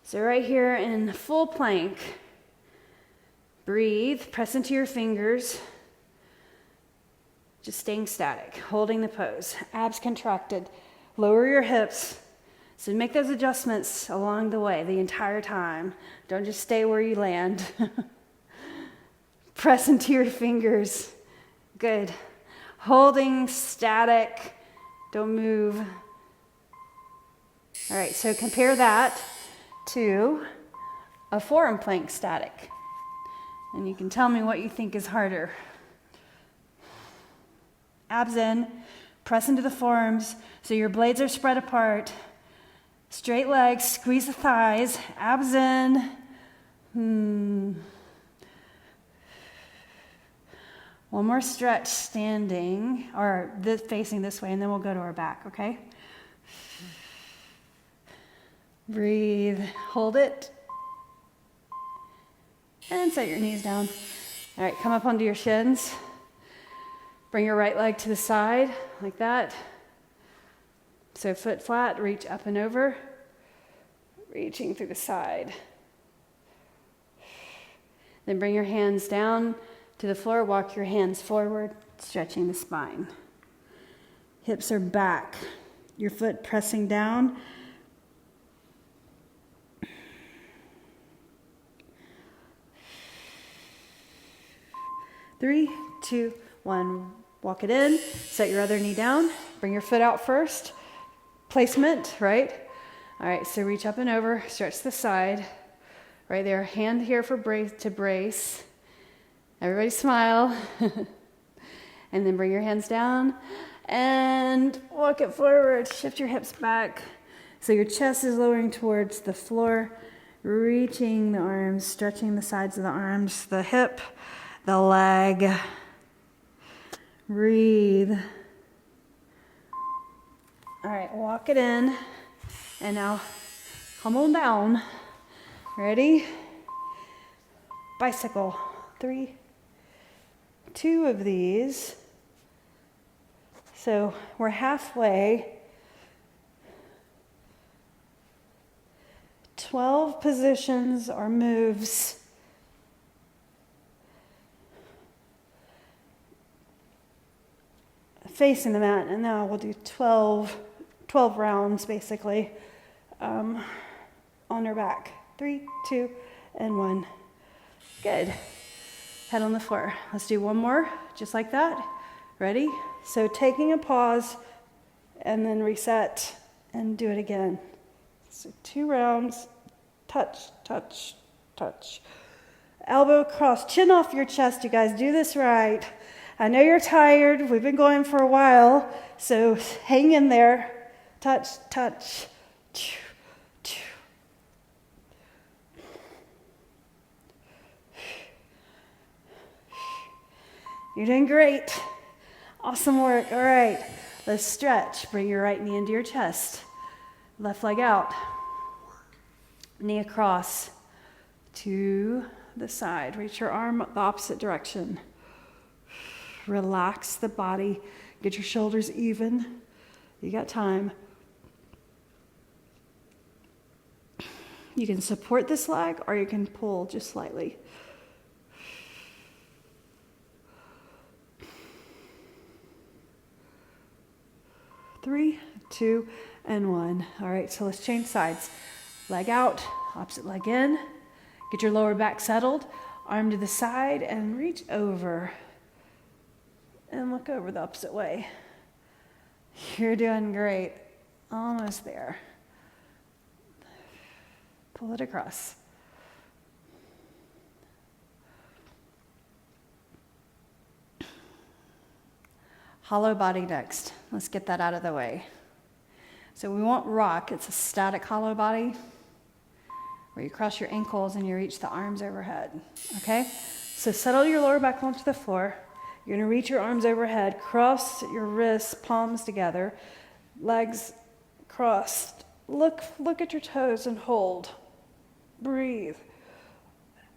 [SPEAKER 1] So right here in full plank. Breathe. Press into your fingers. Just staying static, holding the pose. Abs contracted. Lower your hips. So make those adjustments along the way, the entire time. Don't just stay where you land. Press into your fingers. Good. Holding static. Don't move. All right, so compare that to a forearm plank static. And you can tell me what you think is harder. Abs in. Press into the forearms so your blades are spread apart. Straight legs, squeeze the thighs, abs in. One more stretch standing, or facing this way, and then we'll go to our back, okay? Breathe, hold it. And set your knees down. All right, come up onto your shins. Bring your right leg to the side, like that. So foot flat, reach up and over, reaching through the side. Then bring your hands down to the floor, walk your hands forward, stretching the spine. Hips are back, your foot pressing down. 3, 2, 1. Walk it in. Set your other knee down. Bring your foot out first. Placement, right? All right, so reach up and over. Stretch the side. Right there. Hand here for brace. Everybody smile. And then bring your hands down. And walk it forward. Shift your hips back. So your chest is lowering towards the floor. Reaching the arms. Stretching the sides of the arms. The hip. The leg. Breathe. All right, walk it in. And now come on down. Ready? Bicycle. 3, 2 of these. So we're halfway. 12 positions or moves. Facing the mat, and now we'll do 12 rounds basically on our back. 3, 2, and 1. Good. Head on the floor. Let's do one more, just like that. Ready? So taking a pause and then reset and do it again. So 2 rounds. Touch, touch, touch. Elbow across, chin off your chest, you guys. Do this right. I know you're tired. We've been going for a while, so hang in there. Touch, touch. You're doing great. Awesome work. All right, let's stretch. Bring your right knee into your chest. Left leg out. Knee across to the side. Reach your arm the opposite direction. Relax the body. Get your shoulders even. You got time. You can support this leg or you can pull just slightly. Three, 2, and 1. All right, so let's change sides. Leg out, opposite leg in. Get your lower back settled. Arm to the side and reach over. And look over the opposite way. You're doing great. Almost there. Pull it across. Hollow body next. Let's get that out of the way. So we want rock. It's a static hollow body where you cross your ankles and you reach the arms overhead. Okay? So settle your lower back onto the floor. You're going to reach your arms overhead, cross your wrists, palms together, legs crossed. Look at your toes and hold. Breathe.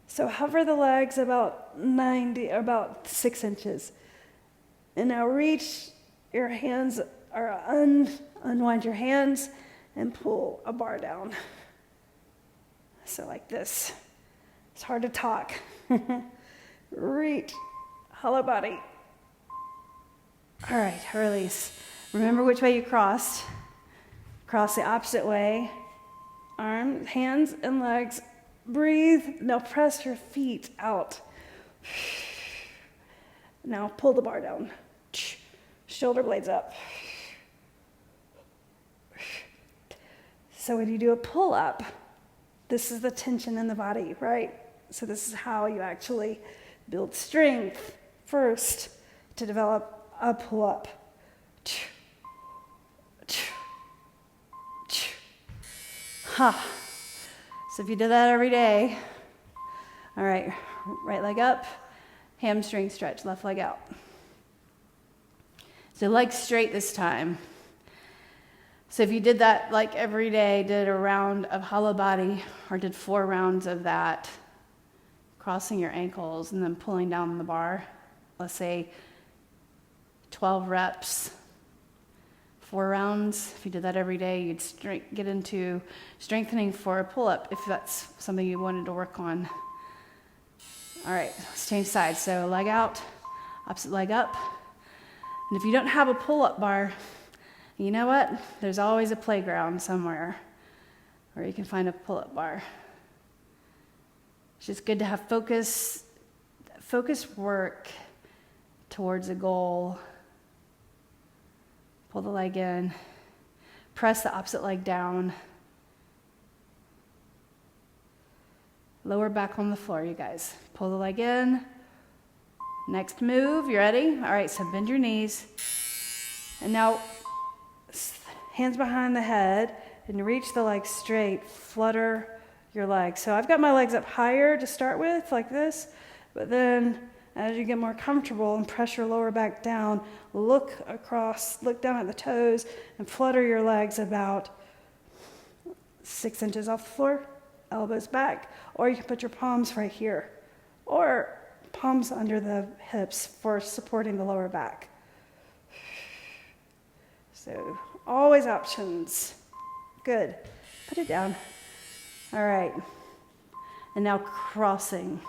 [SPEAKER 1] So hover the legs about 6 inches. And now reach your hands, or unwind your hands and pull a bar down. So like this. It's hard to talk. Reach. Hollow body. All right, release. Remember which way you crossed. Cross the opposite way. Arms, hands, and legs. Breathe. Now press your feet out. Now pull the bar down. Shoulder blades up. So when you do a pull-up, this is the tension in the body, right? So this is how you actually build strength first to develop a pull-up. Ha. So if you did that every day, all right, right leg up, hamstring stretch, left leg out. So legs straight this time. So if you did that like every day, did a round of hollow body, or did 4 rounds of that, crossing your ankles and then pulling down the bar, let's say 12 reps, 4 rounds. If you did that every day, you'd get into strengthening for a pull-up if that's something you wanted to work on. All right, let's change sides. So leg out, opposite leg up. And if you don't have a pull-up bar, you know what? There's always a playground somewhere where you can find a pull-up bar. It's just good to have focus work towards a goal. Pull the leg in. Press the opposite leg down. Lower back on the floor, you guys. Pull the leg in. Next move, you ready? All right, so bend your knees. And now, hands behind the head, and reach the leg straight. Flutter your legs. So I've got my legs up higher to start with, like this. But then, as you get more comfortable and press your lower back down, look across, look down at the toes, and flutter your legs about 6 inches off the floor, elbows back. Or you can put your palms right here. Or palms under the hips for supporting the lower back. So always options. Good. Put it down. All right. And now crossing.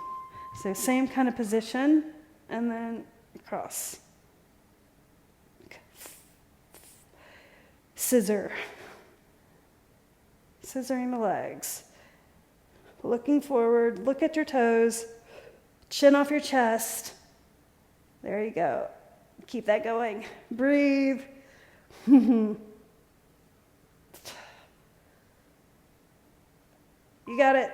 [SPEAKER 1] So same kind of position, and then cross. Scissor. Scissoring the legs. Looking forward, look at your toes, chin off your chest. There you go. Keep that going. Breathe. You got it.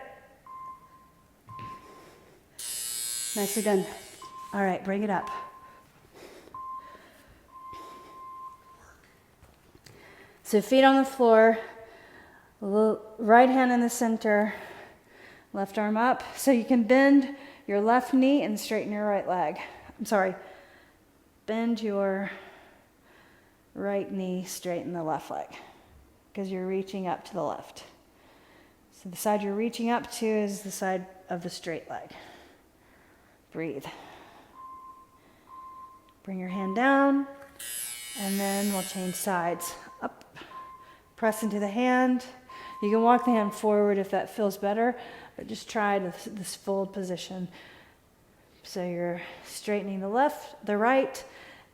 [SPEAKER 1] Nicely done. All right, bring it up. So feet on the floor, right hand in the center, left arm up. So you can bend your left knee and straighten your right leg. I'm sorry. Bend your right knee, straighten the left leg, because you're reaching up to the left. So the side you're reaching up to is the side of the straight leg. Breathe. Bring your hand down, and then we'll change sides. Up, press into the hand. You can walk the hand forward if that feels better, but just try this fold position. So you're straightening the left, the right,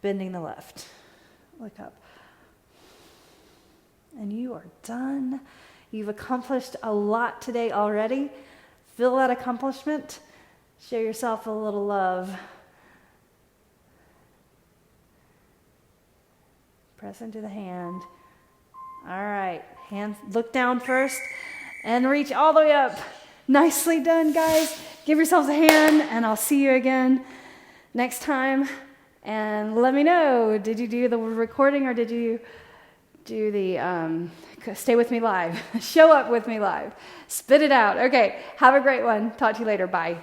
[SPEAKER 1] bending the left. Look up. And you are done. You've accomplished a lot today already. Feel that accomplishment. Show yourself a little love. Press into the hand. All right, hands, look down first and reach all the way up. Nicely done, guys. Give yourselves a hand, and I'll see you again next time. And let me know, did you do the recording or did you do the stay with me live? Show up with me live. Spit it out. Okay, have a great one. Talk to you later. Bye.